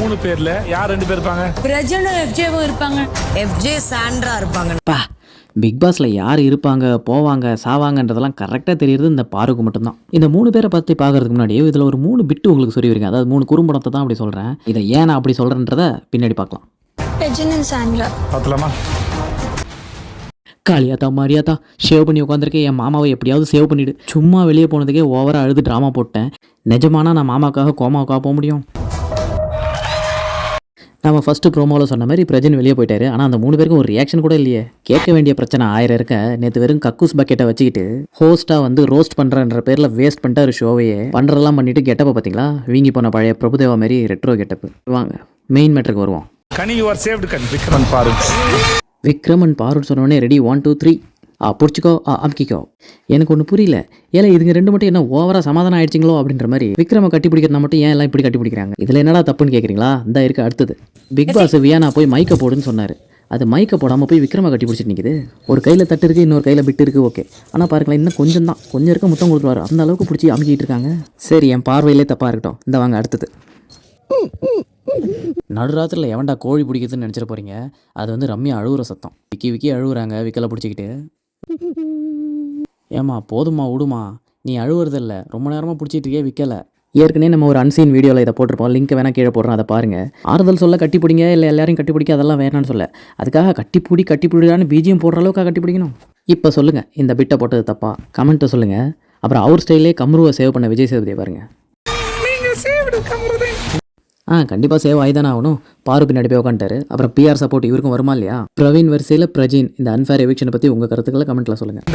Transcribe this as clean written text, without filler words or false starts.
3 பேர்ல யார் 2 பேர் இருப்பாங்க? பிரஜனும் எஃப்ஜேவும் இருப்பாங்க. எஃப்ஜே சாண்ட்ரா இருப்பாங்க. பா பிக் பாஸில் யார் இருப்பாங்க போவாங்க சாவாங்கன்றதெல்லாம் கரெக்டாக தெரியுறது இந்த பாருக்கு மட்டும்தான். இந்த 3 பேரை பற்றி பார்க்கறதுக்கு முன்னாடி இதில் ஒரு 3 பிட்டு உங்களுக்கு சொல்லி வரீங்க. அதாவது 3 குறும்படத்தை தான் அப்படி சொல்கிறேன். இதை ஏன் நான் அப்படி சொல்கிறேன்றதை பின்னாடி பார்க்கலாம். பிரஜன் சாண்ட்ரா பார்த்தலாமா? காளியாத்தா மாரியாத்தா ஷேவ் பண்ணி உட்காந்துருக்கேன். என் மாமாவை எப்படியாவது சேவ் பண்ணிவிடு. சும்மா வெளியே போனதுக்கே ஓவராக அழுது ட்ராமா போட்டேன். நிஜமானா நான் மாமாவுக்காக கோமாவுக்காக போக முடியும்? நம்ம ஃபஸ்ட்டு ப்ரோமோவில் சொன்ன மாதிரி பிரஜன் வெளியே போயிட்டாரு. ஆனால் அந்த 3 பேருக்கும் ஒரு ரியாக்ஷன் கூட இல்லையே. கேட்க வேண்டிய பிரச்சனை 1000 இருக்க. நேற்று வெறும் கக்கூஸ் பக்கெட்டை வச்சுக்கிட்டு ஹோஸ்ட்டாக வந்து ரோஸ்ட் பண்ணுறன்ற பேரில் வேஸ்ட் பண்ணிட்டு ஒரு ஷோவையே பண்ணுறதெல்லாம் பண்ணிட்டு கெட்டப்பை பார்த்தீங்களா? வீங்கி போன பழைய பிரபுதேவா மாதிரி ரெட்ரோ கெட்டப்பு. வாங்க மெயின் மேட்டருக்கு வருவோம். கனி யூ ஆர் சேவ்டு கனி. விக்ரமன் பாருங்க. விக்ரமன் பாருன்னு சொன்னோடனே ரெடி 1 2 3 பிடிச்சிக்கோ அமுக்கிக்கோ. எனக்கு ஒன்று புரியல. ஏன்னா இதுங்க 2 மட்டும் என்ன ஓவராக சமாதானம் ஆயிடுச்சிங்களோ அப்படின்ற மாதிரி விக்ரம கட்டி பிடிக்கிறத மட்டும் ஏன் எல்லாம் இப்படி கட்டி பிடிக்கிறாங்க? இதில் என்னடா தப்புன்னு கேட்குறீங்களா? இந்த இருக்கு அடுத்தது. பிக் பாஸ் வியானா போய் மைக்கை போடுன்னு சொன்னார். அது மைக்கை போடாமல் போய் விக்ரம கட்டி பிடிச்சிட்டு நிற்குது. ஒரு கையில் தட்டு இருக்குது, இன்னொரு கையில் பிட்டு இருக்குது. ஓகே, ஆனால் பாருங்களேன் இன்னும் கொஞ்சம் இருக்க முத்தம் கொடுத்துருவாரு. அந்த அளவுக்கு பிடிச்சி அமுக்கிட்டு இருக்காங்க. சரி, என் பார்வையிலே தப்பாக இருக்கட்டும். இந்த வாங்க அடுத்தது. நடுராத்திரில் எவன்டா கோழி பிடிக்குதுன்னு நினச்சிட போகிறீங்க. அது வந்து ரம்யா அழுகுற சத்தம். விக்கி அழுகுறாங்க விக்கலை பிடிச்சிக்கிட்டு. ஏம்மா போதுமா விடுமா, நீ அழுவுறதில்ல, ரொம்ப நேரமாக பிடிச்சிட்டு இருக்கே விற்கலை. ஏற்கனவே நம்ம ஒரு அன்சீன் வீடியோவில் இதை போட்டிருப்போம். லிங்க் வேணால் கீழே போடுறோம், அதை பாருங்கள். ஆறுதல் சொல்ல கட்டி பிடிங்க, இல்லை எல்லாரையும் கட்டி பிடிக்க அதெல்லாம் வேணான்னு சொல்ல. அதுக்காக கட்டி பிடிடான்னு பிஜிஎம் போடுற அளவுக்காக கட்டி பிடிக்கணும்? இப்போ சொல்லுங்கள், இந்த பிட்டை போட்டது தப்பா? கமெண்ட்டை சொல்லுங்கள். அப்புறம் அவர் ஸ்டைலே கம்ருவை சேவ் பண்ண விஜய் சேதுபதியை பாருங்கள். கண்டிப்பாக சேவ் ஆகிதானே ஆகணும். பாரு பின்னாடி போய் உட்காந்துட்டாரு. அப்புறம் பிஆர் சப்போர்ட் இவருக்கும் வருமா இல்லையா? பிரவீன் வரிசையில் பிரஜின் இந்த அன்ஃபேர் எவிக்ஷனை பற்றி உங்கள் கருத்துக்களை கமெண்ட்டில் சொல்லுங்கள்.